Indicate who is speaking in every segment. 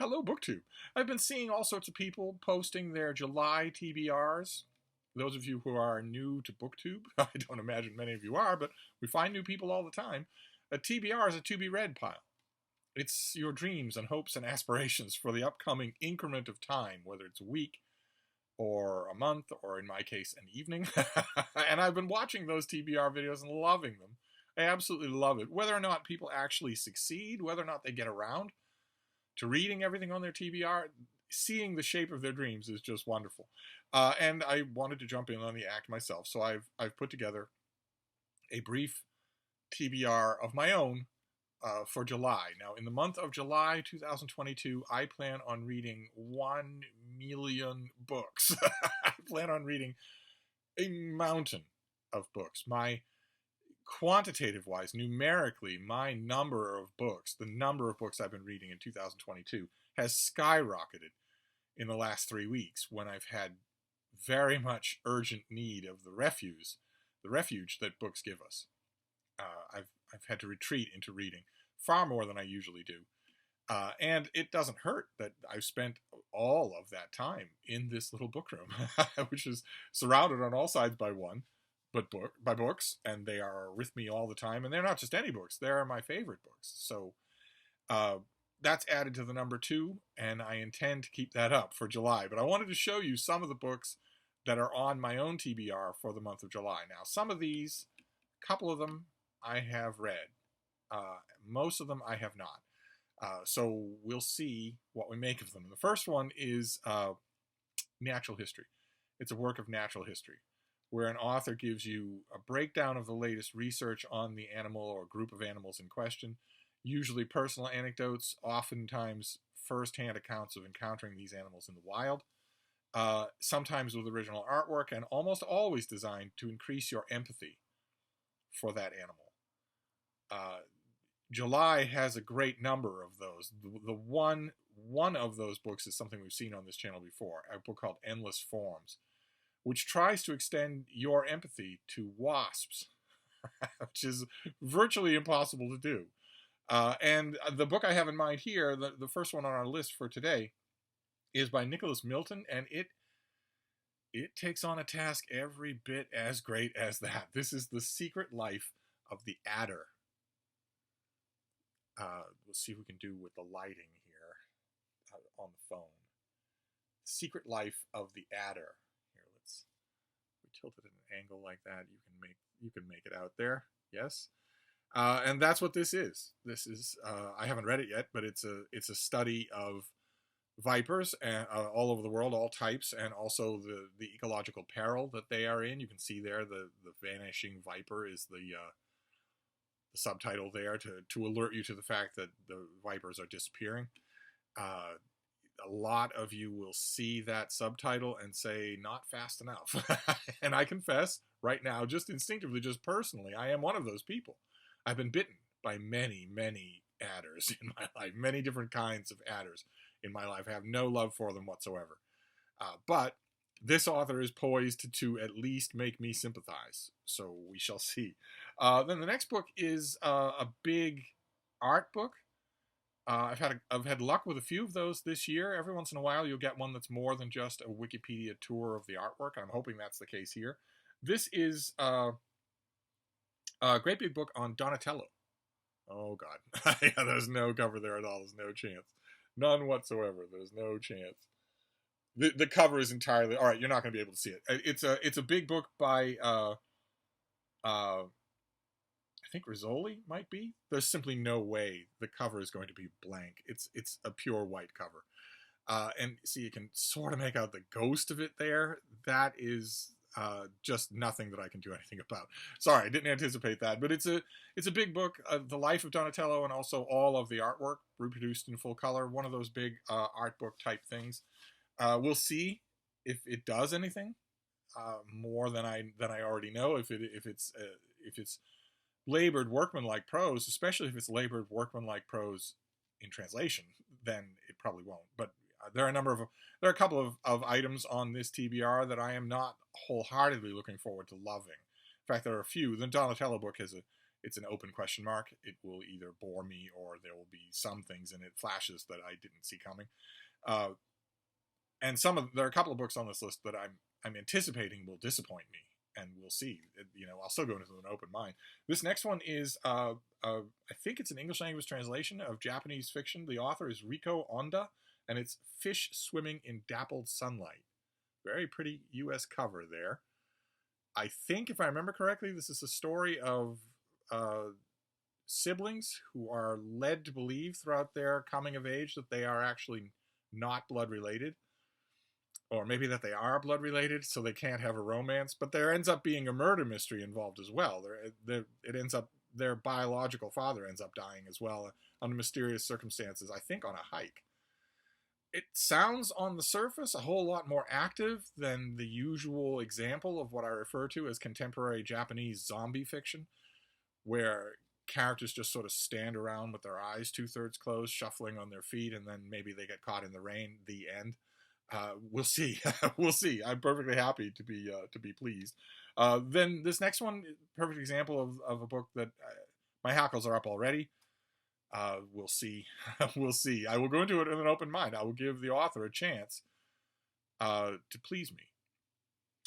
Speaker 1: Hello, BookTube. I've been seeing all sorts of people posting their July TBRs. Those of you who are new to BookTube, I don't imagine many of you are, but we find new people all the time. A TBR is a to be read pile. It's your dreams and hopes and aspirations for the upcoming increment of time, whether it's a week or a month, or in my case, an evening. And I've been watching those TBR videos and loving them. I absolutely love it. Whether or not people actually succeed, whether or not they get around to reading everything on their TBR, seeing the shape of their dreams is just wonderful. And I wanted to jump in on the act myself, so I've put together a brief TBR of my own for July. Now, in the month of July 2022, I plan on reading 1 million books. I plan on reading a mountain of books. My quantitative wise, numerically, my number of books, the number of books I've been reading in 2022 has skyrocketed in the last 3 weeks when I've had very much urgent need of the refuge that books give us. I've had to retreat into reading far more than I usually do. And it doesn't hurt that I've spent all of that time in this little book room, which is surrounded on all sides by by books, and they are with me all the time. And they're not just any books; they are my favorite books. So that's added to the number 2, and I intend to keep that up for July. But I wanted to show you some of the books that are on my own TBR for the month of July. Now, some of these, a couple of them, I have read. Most of them I have not. So we'll see what we make of them. The first one is natural history. It's a work of natural history, where an author gives you a breakdown of the latest research on the animal or group of animals in question, usually personal anecdotes, oftentimes first-hand accounts of encountering these animals in the wild, sometimes with original artwork, and almost always designed to increase your empathy for that animal. July has a great number of those. The one of those books is something we've seen on this channel before, a book called Endless Forms, which tries to extend your empathy to wasps, which is virtually impossible to do. And the book I have in mind here, the first one on our list for today, is by Nicholas Milton, and it takes on a task every bit as great as that. This is The Secret Life of the Adder. We'll see if we can do with the lighting here on the phone. Secret Life of the Adder. Here, let's tilt it at an angle like that. You can make it out there. Yes. And that's what this is. This is I haven't read it yet, but it's a study of vipers all over the world, all types, and also the ecological peril that they are in. You can see there the vanishing viper is the subtitle there to alert you to the fact that the vipers are disappearing. A lot of you will see that subtitle and say, not fast enough. And I confess right now, just instinctively, just personally, I am one of those people. I've been bitten by many, many adders in my life, many different kinds of adders in my life. I have no love for them whatsoever. But this author is poised to at least make me sympathize. So we shall see. Then the next book is a big art book. I've had luck with a few of those this year. Every once in a while, you'll get one that's more than just a Wikipedia tour of the artwork. I'm hoping that's the case here. This is a great big book on Donatello. Oh, God. Yeah, there's no cover there at all. There's no chance. None whatsoever. There's no chance. The cover is entirely... All right, you're not going to be able to see it. It's a big book by... I think Rizzoli might be. There's simply no way the cover is going to be blank. It's a pure white cover. And see, you can sort of make out the ghost of it there. That is just nothing that I can do anything about. Sorry, I didn't anticipate that. But it's a big book, the life of Donatello, and also all of the artwork reproduced in full color. One of those big art book type things. We'll see if it does anything more than I already know. If it's labored workmanlike prose, especially if it's labored workmanlike prose in translation, then it probably won't. But there are a couple of items on this TBR that I am not wholeheartedly looking forward to loving. In fact, there are a few. The Donatello book it's an open question mark. It will either bore me or there will be some things in it, flashes that I didn't see coming. And there are a couple of books on this list that I'm anticipating will disappoint me, and we'll see. I'll still go into an open mind. This next one is, I think it's an English language translation of Japanese fiction. The author is Riko Onda, and it's Fish Swimming in Dappled Sunlight. Very pretty U.S. cover there. I think, if I remember correctly, this is a story of siblings who are led to believe throughout their coming of age that they are actually not blood related. Or maybe that they are blood related, so they can't have a romance. But there ends up being a murder mystery involved as well. It ends up, their biological father ends up dying as well under mysterious circumstances, I think on a hike. It sounds on the surface a whole lot more active than the usual example of what I refer to as contemporary Japanese zombie fiction, where characters just sort of stand around with their eyes 2/3 closed, shuffling on their feet, and then maybe they get caught in the rain. The end. We'll see. We'll see. I'm perfectly happy to be pleased. Then this next one, perfect example of a book that my hackles are up already. We'll see. We'll see. I will go into it with an open mind. I will give the author a chance to please me.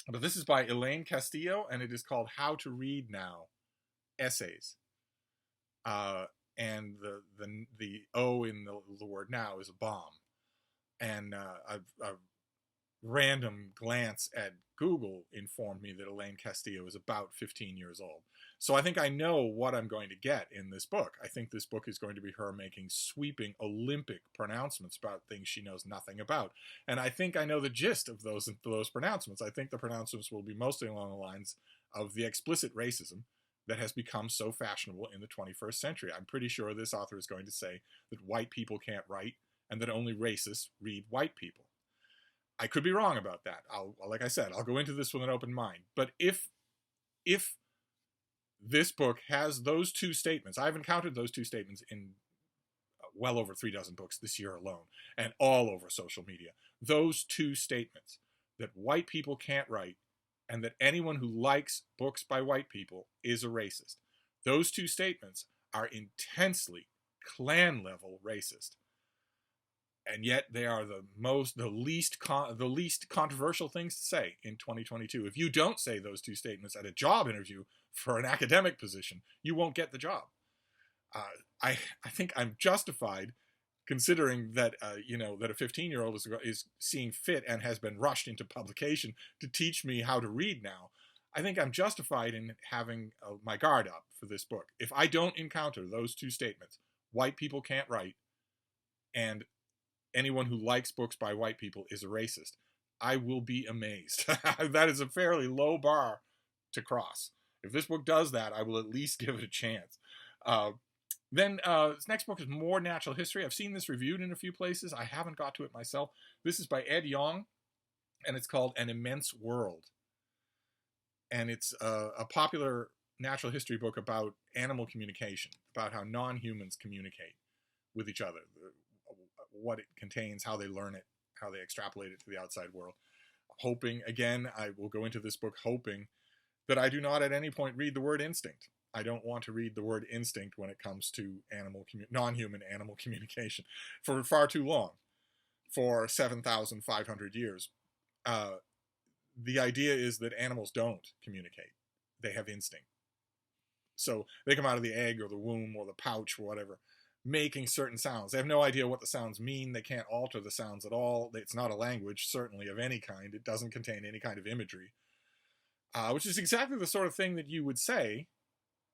Speaker 1: But this is by Elaine Castillo, and it is called How to Read Now, Essays. And the O in the word now is a bomb. And a random glance at Google informed me that Elaine Castillo is about 15 years old. So I think I know what I'm going to get in this book. I think this book is going to be her making sweeping Olympic pronouncements about things she knows nothing about. And I think I know the gist of those pronouncements. I think the pronouncements will be mostly along the lines of the explicit racism that has become so fashionable in the 21st century. I'm pretty sure this author is going to say that white people can't write, and that only racists read white people. I could be wrong about that. Like I said, I'll go into this with an open mind. But if this book has those two statements, I've encountered those two statements in well over 36 books this year alone, and all over social media. Those two statements, that white people can't write, and that anyone who likes books by white people is a racist. Those two statements are intensely clan-level racist. And yet they are the least controversial things to say in 2022. If you don't say those two statements at a job interview for an academic position, you won't get the job. I think I'm justified, considering that that a 15-year-old is seeing fit and has been rushed into publication to teach me how to read now. I think I'm justified in having my guard up for this book. If I don't encounter those two statements, white people can't write, and anyone who likes books by white people is a racist, I will be amazed. That is a fairly low bar to cross. If this book does that, I will at least give it a chance. Then this next book is more natural history. I've seen this reviewed in a few places. I haven't got to it myself. This is by Ed Yong, and it's called An Immense World. And it's a popular natural history book about animal communication, about how non-humans communicate with each other, what it contains, how they learn it, how they extrapolate it to the outside world. Hoping, again, I will go into this book hoping that I do not at any point read the word instinct. I don't want to read the word instinct when it comes to non-human animal communication for far too long, for 7,500 years. The idea is that animals don't communicate. They have instinct. So they come out of the egg or the womb or the pouch or whatever, making certain sounds. They have no idea what the sounds mean. They can't alter the sounds at all. It's not a language, certainly, of any kind. It doesn't contain any kind of imagery, which is exactly the sort of thing that you would say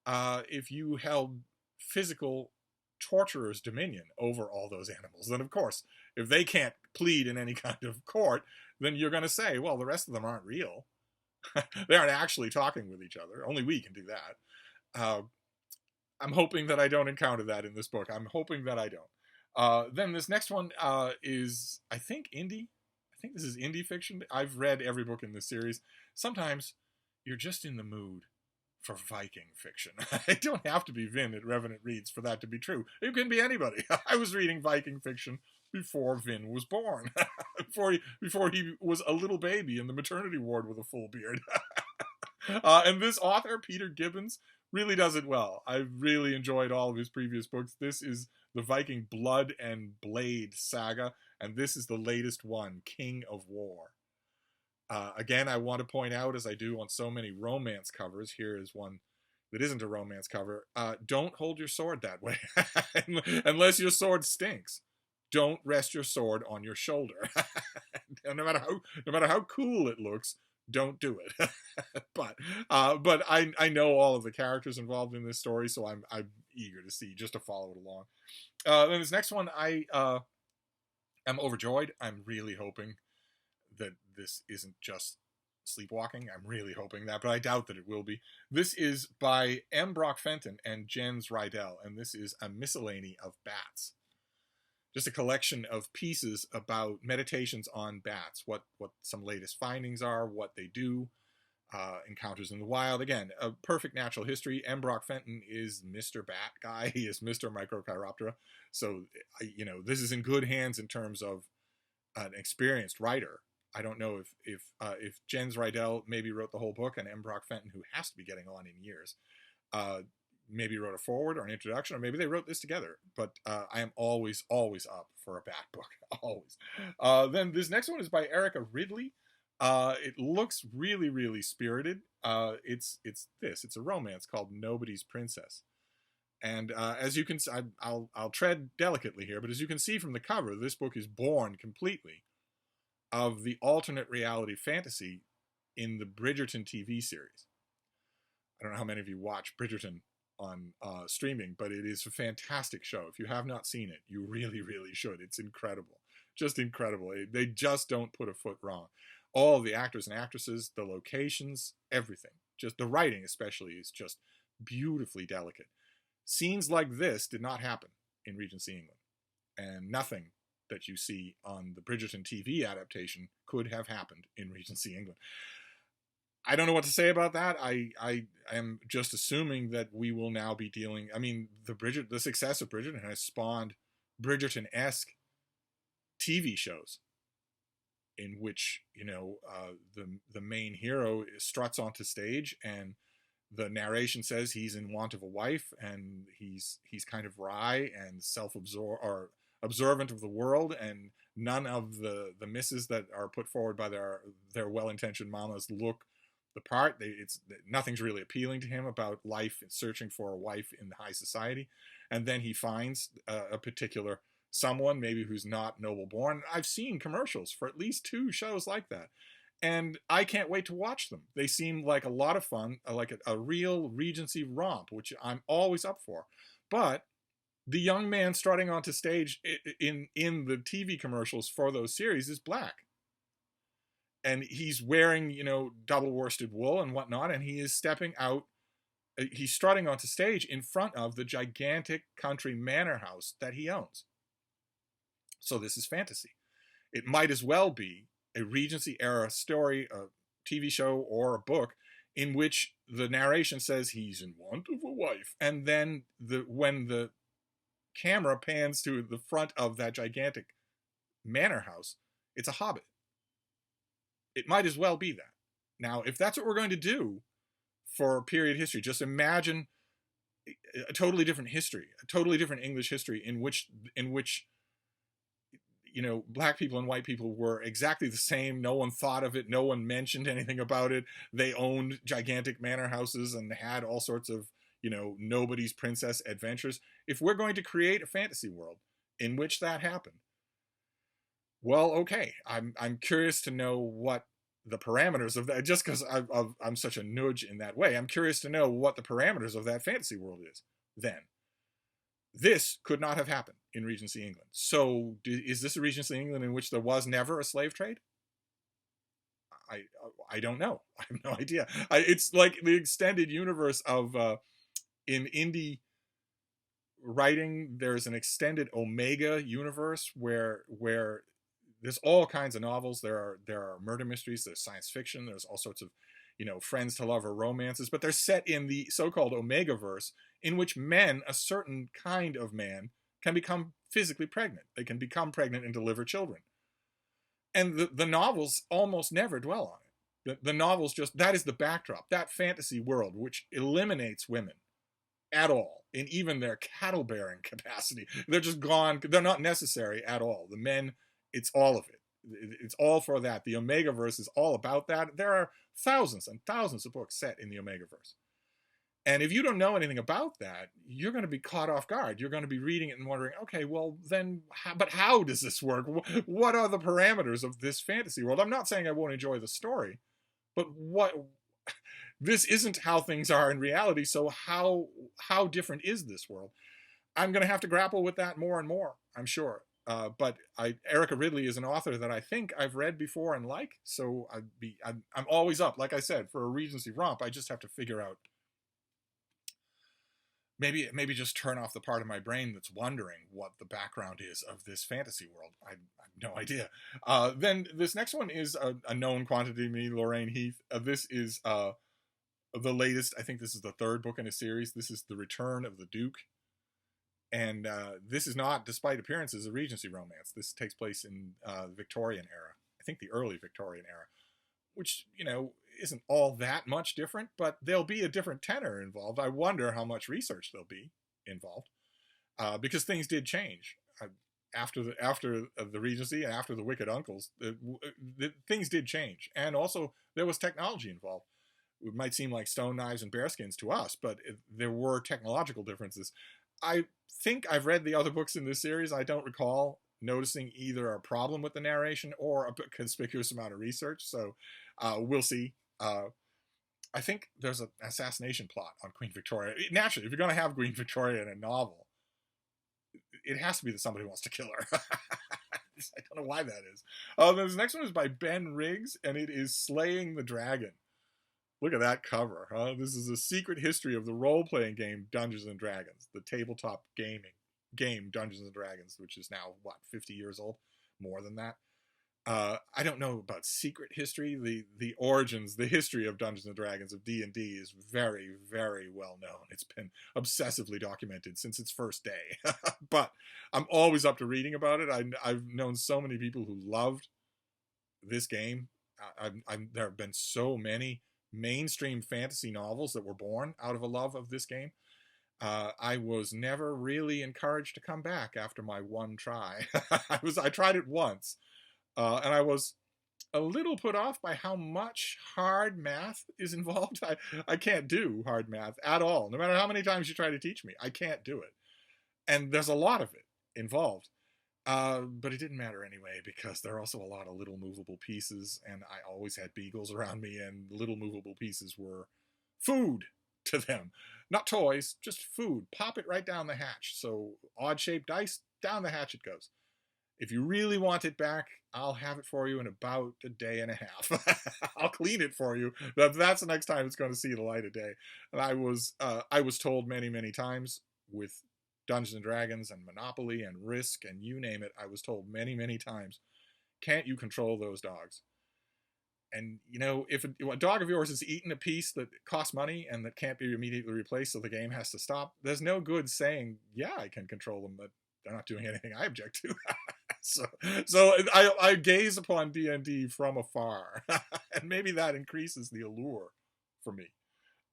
Speaker 1: if you held physical torturer's dominion over all those animals. Then, of course, if they can't plead in any kind of court, then you're going to say, well, the rest of them aren't real. They aren't actually talking with each other. Only we can do that. I'm hoping that I don't encounter that in this book. I'm hoping that I don't. Then this next one is, I think, indie. I think this is indie fiction. I've read every book in this series. Sometimes you're just in the mood for Viking fiction. It don't have to be Vin at Revenant Reads for that to be true. It can be anybody. I was reading Viking fiction before Vin was born. before he was a little baby in the maternity ward with a full beard. And this author, Peter Gibbons, really does it well. I really enjoyed all of his previous books. This is the Viking Blood and Blade saga, and this is the latest one, King of War. Again, I want to point out, as I do on so many romance covers, here is one that isn't a romance cover. Don't hold your sword that way, unless your sword stinks. Don't rest your sword on your shoulder. no matter how cool it looks, don't do it. but I know all of the characters involved in this story, so I'm eager to see, just to follow it along. Then this next one, I am overjoyed. I'm really hoping that this isn't just sleepwalking. I'm really hoping that, but I doubt that it will be. This is by M. Brock Fenton and Jens Rydell, and this is A Miscellany of Bats. Just a collection of pieces about meditations on bats, what some latest findings are, what they do, encounters in the wild. Again, a perfect natural history. M. Brock Fenton is Mr. Bat guy. He is Mr. Microchiroptera. So, this is in good hands in terms of an experienced writer. I don't know if Jens Rydell maybe wrote the whole book, and M. Brock Fenton, who has to be getting on in years, maybe wrote a foreword or an introduction, or maybe they wrote this together. But I am always up for a bat book. Always. Then this next one is by Erica Ridley. It looks really, really spirited. It's a romance called Nobody's Princess. And as you can, I'll tread delicately here, but as you can see from the cover, this book is born completely of the alternate reality fantasy in the Bridgerton TV series. I don't know how many of you watch Bridgerton on streaming, but it is a fantastic show. If you have not seen it, you really, really should. It's incredible. Just incredible. They just don't put a foot wrong. All the actors and actresses, the locations, everything. Just the writing especially is just beautifully delicate. Scenes like this did not happen in Regency England. And nothing that you see on the Bridgerton TV adaptation could have happened in Regency England. I don't know what to say about that. I am just assuming that we will now be dealing. I mean, the success of Bridgerton has spawned Bridgerton-esque TV shows, in which the main hero struts onto stage, and the narration says he's in want of a wife, and he's kind of wry and self-absorbed or observant of the world, and none of the misses that are put forward by their well-intentioned mamas look the part. Nothing's really appealing to him about life and searching for a wife in high society. And then he finds a particular someone, maybe who's not noble born. I've seen commercials for at least 2 shows like that, and I can't wait to watch them. They seem like a lot of fun, like a real Regency romp, which I'm always up for. But the young man strutting onto stage in the TV commercials for those series is black. And he's wearing, double worsted wool and whatnot, and he is stepping out. He's strutting onto stage in front of the gigantic country manor house that he owns. So this is fantasy. It might as well be a Regency-era story, a TV show, or a book in which the narration says he's in want of a wife. And then when the camera pans to the front of that gigantic manor house, it's a hobbit. It might as well be that. Now, if that's what we're going to do for period history, just imagine a totally different history, a totally different English history in which black people and white people were exactly the same. No one thought of it. No one mentioned anything about it. They owned gigantic manor houses and had all sorts of, nobody's princess adventures. If we're going to create a fantasy world in which that happened, well, okay. I'm curious to know what the parameters of that, just because I'm such a nudge in that way. I'm curious to know what the parameters of that fantasy world is then. This could not have happened in Regency England. So is this a Regency England in which there was never a slave trade? I don't know. I have no idea. It's like the extended universe of in indie writing. There's an extended Omega universe where there's all kinds of novels. There are murder mysteries. There's science fiction. There's all sorts of friends to lover romances, but they're set in the so-called Omega verse, in which men, a certain kind of man, can become physically pregnant. They can become pregnant and deliver children. And the novels almost never dwell on it, The novel's just, that is the backdrop, that fantasy world, which eliminates women at all in even their cattle bearing capacity. They're just gone. They're not necessary at all. The men, it's all of it. It's all for that. The Omegaverse is all about that. There are thousands and thousands of books set in the Omegaverse. And if you don't know anything about that, you're going to be caught off guard. You're going to be reading it and wondering, okay, well then, but how does this work? What are the parameters of this fantasy world? I'm not saying I won't enjoy the story, but this isn't how things are in reality. So how different is this world? I'm going to have to grapple with that more and more, I'm sure. But Erica Ridley is an author that I think I've read before and like. So I'm always up, like I said, for a Regency romp. I just have to figure out, maybe just turn off the part of my brain that's wondering what the background is of this fantasy world. I have no idea. Then this next one is a known quantity to me, Lorraine Heath. This is the latest. I think this is the third book in a series. This is The Return of the Duke. And this is not, despite appearances, a Regency romance. This takes place in the Victorian era. I think the early Victorian era, which, isn't all that much different, but there'll be a different tenor involved. I wonder how much research there'll be involved, because things did change after the Regency and after the Wicked Uncles. Things did change, and also there was technology involved. It might seem like stone knives and bearskins to us, but there were technological differences. I think I've read the other books in this series. I don't recall noticing either a problem with the narration or a conspicuous amount of research. So we'll see. I think there's an assassination plot on Queen Victoria. Naturally, if you're going to have Queen Victoria in a novel, it has to be that somebody wants to kill her. I don't know why that is. This next one is by Ben Riggs, and it is Slaying the Dragon. Look at that cover, huh? This is a secret history of the role-playing game Dungeons & Dragons, the tabletop game Dungeons & Dragons, which is now, 50 years old? More than that. I don't know about secret history. The origins, the history of Dungeons & Dragons, of D&D, is very, very well known. It's been obsessively documented since its first day. But I'm always up to reading about it. I've known so many people who loved this game. There have been so many mainstream fantasy novels that were born out of a love of this game. I was never really encouraged to come back after my one try. I tried it once, and I was a little put off by how much hard math is involved. I can't do hard math at all. No matter how many times you try to teach me, I can't do it. And there's a lot of it involved. But it didn't matter anyway, because there are also a lot of little movable pieces, and I always had beagles around me, and little movable pieces were food to them. Not toys, just food. Pop it right down the hatch. So odd-shaped dice, down the hatch it goes. If you really want it back, I'll have it for you in about a day and a half. I'll clean it for you. That's the next time it's going to see the light of day. And I was told many, many times with Dungeons and Dragons and Monopoly and Risk and you name it, I was told many, many times, can't you control those dogs? And, if a dog of yours has eaten a piece that costs money and that can't be immediately replaced, so the game has to stop, there's no good saying, yeah, I can control them, but they're not doing anything I object to. So I gaze upon D&D from afar, and maybe that increases the allure for me.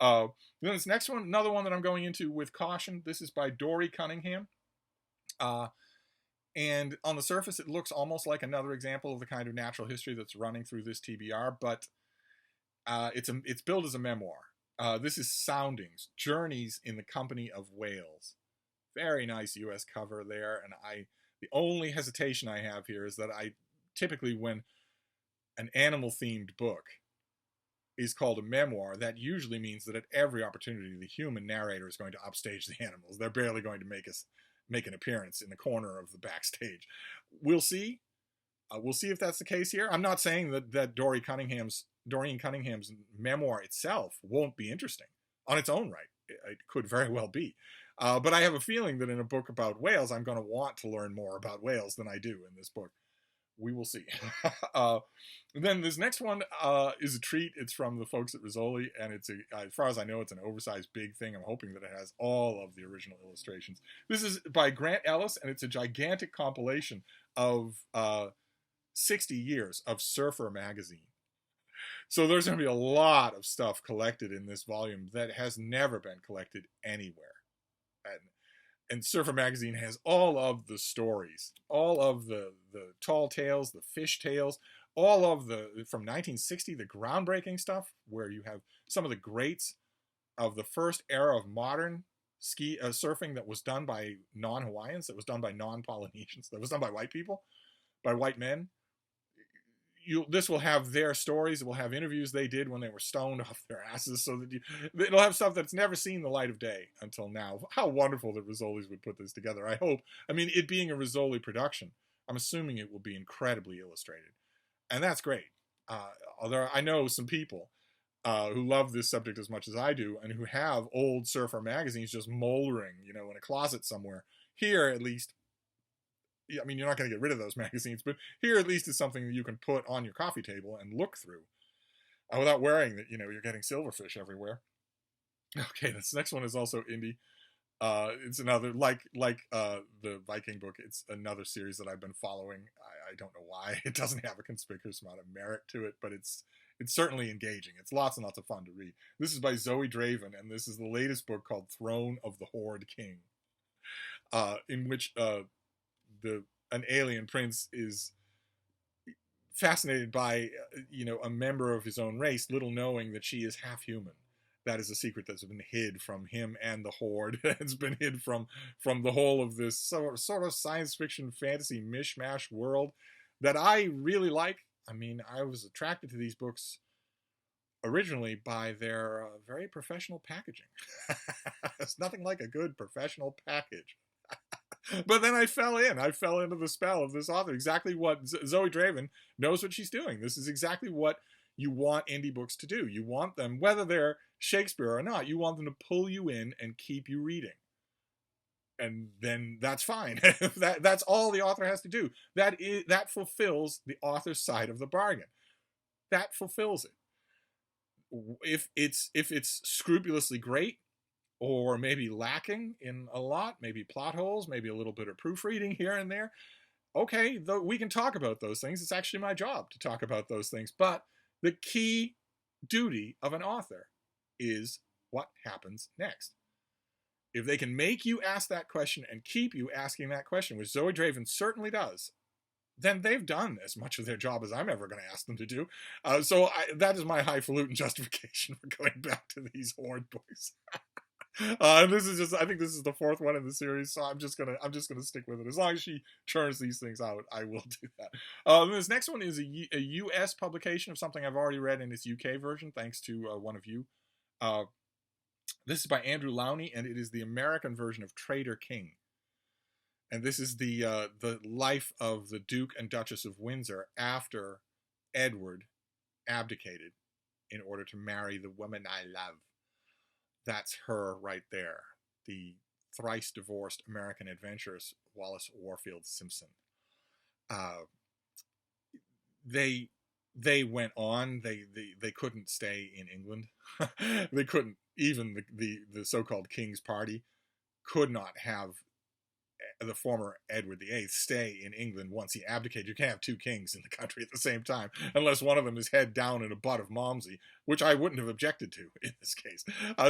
Speaker 1: Then this next one, another one that I'm going into with caution. This is by Dory Cunningham. And on the surface, it looks almost like another example of the kind of natural history that's running through this TBR, but it's billed as a memoir. This is Soundings, Journeys in the Company of Whales. Very nice U.S. cover there, and the only hesitation I have here is that I typically, when an animal-themed book is called a memoir, that usually means that at every opportunity, the human narrator is going to upstage the animals. They're barely going to make an appearance in the corner of the backstage. We'll see. We'll see if that's the case here. I'm not saying that Doreen Cunningham's memoir itself won't be interesting on its own right. It could very well be. But I have a feeling that in a book about whales, I'm going to want to learn more about whales than I do in this book. We will see. Then this next one is a treat. It's from the folks at Rizzoli, and as far as I know, it's an oversized big thing. I'm hoping that it has all of the original illustrations. This is by Grant Ellis, and it's a gigantic compilation of 60 years of Surfer magazine. So there's going to be a lot of stuff collected in this volume that has never been collected anywhere. And Surfer Magazine has all of the stories, all of the tall tales, the fish tales, all of the, from 1960, the groundbreaking stuff, where you have some of the greats of the first era of modern ski surfing that was done by non-Hawaiians, that was done by non-Polynesians, that was done by white people, by white men. This will have their stories. It will have interviews they did when they were stoned off their asses, so that it'll have stuff that's never seen the light of day until now. How wonderful that Rizzoli's would put this together. I hope. I mean, it being a Rizzoli production, I'm assuming it will be incredibly illustrated, and that's great. Although I know some people who love this subject as much as I do, and who have old surfer magazines just moldering, in a closet somewhere. Here, at least, I mean, you're not going to get rid of those magazines, but here at least is something that you can put on your coffee table and look through without worrying that, you're getting silverfish everywhere. Okay, this next one is also indie. It's another, like the Viking book, it's another series that I've been following. I don't know why. It doesn't have a conspicuous amount of merit to it, but it's certainly engaging. It's lots and lots of fun to read. This is by Zoe Draven, and this is the latest book called Throne of the Horde King, in which an alien prince is fascinated by a member of his own race, little knowing that she is half human. That is a secret that's been hid from him and the Horde. It's been hid from the whole of this sort of science fiction fantasy mishmash world that I really like. I mean, I was attracted to these books originally by their very professional packaging. It's nothing like a good professional package. But then I fell into the spell of this author. Exactly what Zoe Draven knows what she's doing. This is exactly what you want indie books to do. You want them, whether they're Shakespeare or not, you want them to pull you in and keep you reading. And then that's fine. That's all the author has to do. That fulfills the author's side of the bargain. That fulfills it. If it's scrupulously great, or maybe lacking in a lot, maybe plot holes, maybe a little bit of proofreading here and there, okay, we can talk about those things. It's actually my job to talk about those things. But the key duty of an author is what happens next. If they can make you ask that question and keep you asking that question, which Zoe Draven certainly does, then they've done as much of their job as I'm ever going to ask them to do. So that is my highfalutin justification for going back to these Horde books. This is I think this is the fourth one in the series, so I'm just gonna stick with it. As long as she churns these things out, I will do that. This next one is a U.S. publication of something I've already read in its UK version, thanks to one of you. This is by Andrew Lowney, and it is the American version of Traitor King. And this is the life of the Duke and Duchess of Windsor after Edward abdicated in order to marry the woman I love. That's her right there, the thrice divorced American adventuress Wallace Warfield Simpson. They went on. They couldn't stay in England. They couldn't. Even the so-called King's Party could not have the former Edward VIII stay in England once he abdicated. You can't have two kings in the country at the same time unless one of them is head down in a butt of Malmsey, which I wouldn't have objected to in this case.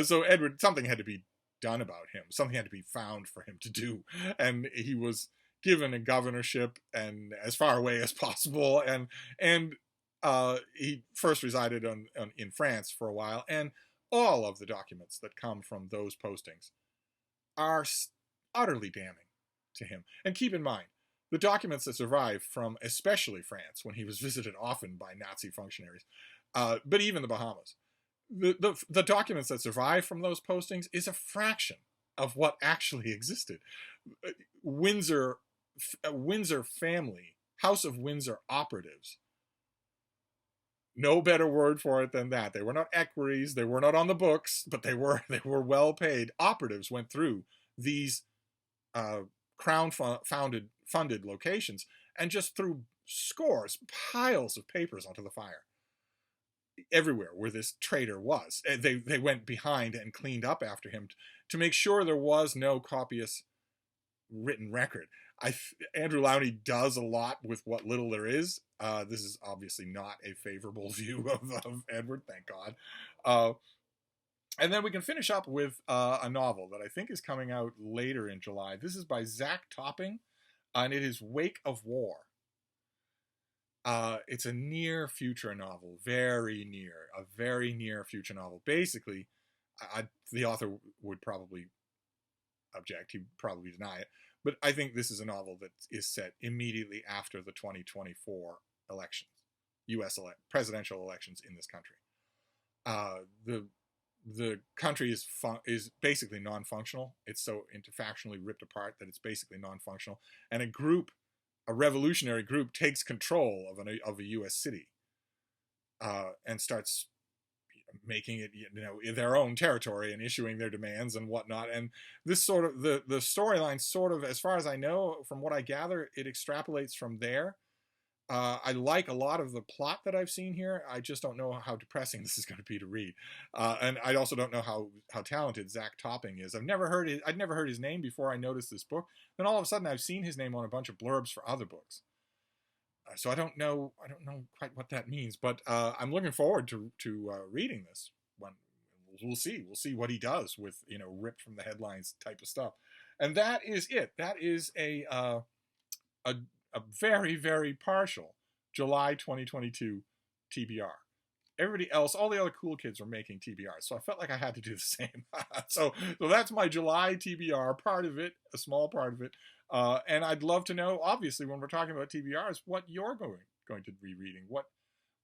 Speaker 1: So Edward, something had to be done about him. Something had to be found for him to do, and he was given a governorship and as far away as possible. And he first resided in France for a while, and all of the documents that come from those postings are utterly damning to him. And keep in mind, the documents that survive from especially France, when he was visited often by Nazi functionaries, but even the Bahamas, the documents that survive from those postings is a fraction of what actually existed. Windsor family, House of Windsor operatives, no better word for it than that. They were not equerries, they were not on the books, but they were well paid. Operatives went through these funded locations and just threw piles of papers onto the fire. Everywhere where this traitor was. They went behind and cleaned up after him to make sure there was no copious written record. Andrew Lowney does a lot with what little there is. This is obviously not a favorable view of Edward, thank God. And then we can finish up with a novel that I think is coming out later in July. This is by Zach Topping, and it is Wake of War. It's a near future novel, a very near future novel. Basically, the author would probably object, he'd probably deny it, but I think this is a novel that is set immediately after the 2024 elections, U.S. Presidential elections in this country. The country is basically non-functional. It's so interfactionally ripped apart that it's basically non-functional, and a revolutionary group takes control of a U.S. city and starts making it, their own territory and issuing their demands and whatnot. And this sort of the storyline, sort of, as far as I know, from what I gather, it extrapolates from there. I like a lot of the plot that I've seen here. I just don't know how depressing this is going to be to read, and I also don't know how talented Zach Topping is. I'd never heard his name before I noticed this book. Then all of a sudden, I've seen his name on a bunch of blurbs for other books. So I don't know quite what that means, but I'm looking forward to reading this one. We'll see what he does with ripped from the headlines type of stuff, and that is it. That is a very, very partial July 2022 TBR. Everybody else, all the other cool kids were making TBRs, so I felt like I had to do the same. So that's my July TBR, part of it, a small part of it. And I'd love to know, obviously, when we're talking about TBRs, what you're going to be reading. What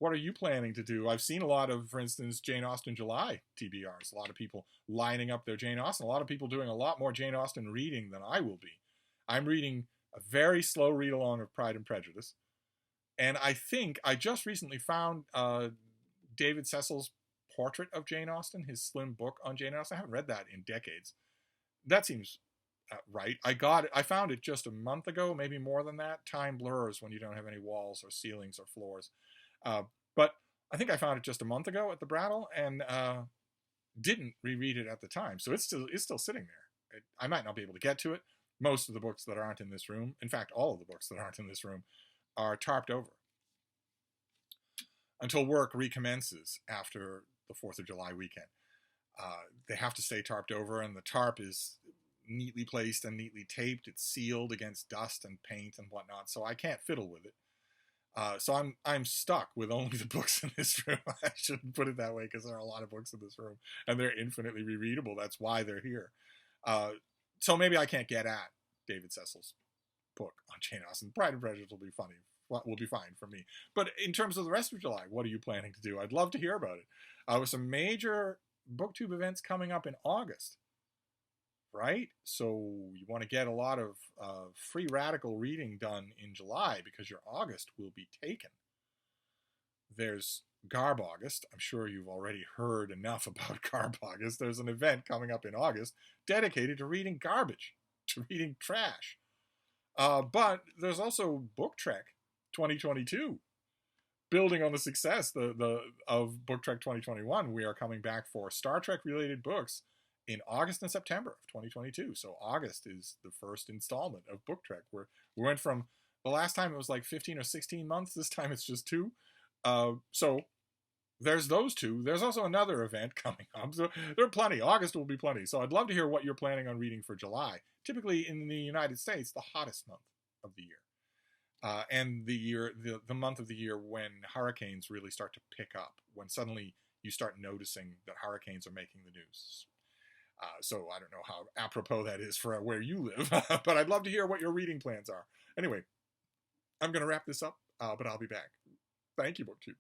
Speaker 1: are you planning to do? I've seen a lot of, for instance, Jane Austen July TBRs. A lot of people lining up their Jane Austen. A lot of people doing a lot more Jane Austen reading than I will be. I'm reading a very slow read along of Pride and Prejudice. And I think I just recently found David Cecil's portrait of Jane Austen, his slim book on Jane Austen. I haven't read that in decades. That seems right. I found it just a month ago, maybe more than that. Time blurs when you don't have any walls or ceilings or floors. But I think I found it just a month ago at the Brattle and didn't reread it at the time. So it's still sitting there. I might not be able to get to it. Most of the books that aren't in this room, in fact, all of the books that aren't in this room, are tarped over until work recommences after the 4th of July weekend. They have to stay tarped over, and the tarp is neatly placed and neatly taped. It's sealed against dust and paint and whatnot, so I can't fiddle with it. So I'm stuck with only the books in this room. I shouldn't put it that way, because there are a lot of books in this room, and they're infinitely rereadable. That's why they're here. So maybe I can't get at David Cecil's book on Jane Austen. Pride and Prejudice will be fine for me. But in terms of the rest of July, what are you planning to do? I'd love to hear about it. With some major BookTube events coming up in August, right? So you want to get a lot of free radical reading done in July, because your August will be taken. There's Garb August. I'm sure you've already heard enough about Garb August. There's an event coming up in August dedicated to reading garbage, to reading trash. But there's also Book Trek 2022. Building on the success of Book Trek 2021, we are coming back for Star Trek related books in August and September of 2022. So August is the first installment of Book Trek. We went from, the last time it was like 15 or 16 months. This time it's just 2. So there's those 2. There's also another event coming up. So there are plenty. August will be plenty. So I'd love to hear what you're planning on reading for July. Typically in the United States, the hottest month of the year. And the month of the year when hurricanes really start to pick up, when suddenly you start noticing that hurricanes are making the news. So I don't know how apropos that is for where you live, but I'd love to hear what your reading plans are. Anyway, I'm going to wrap this up, but I'll be back. Thank you, BookTube.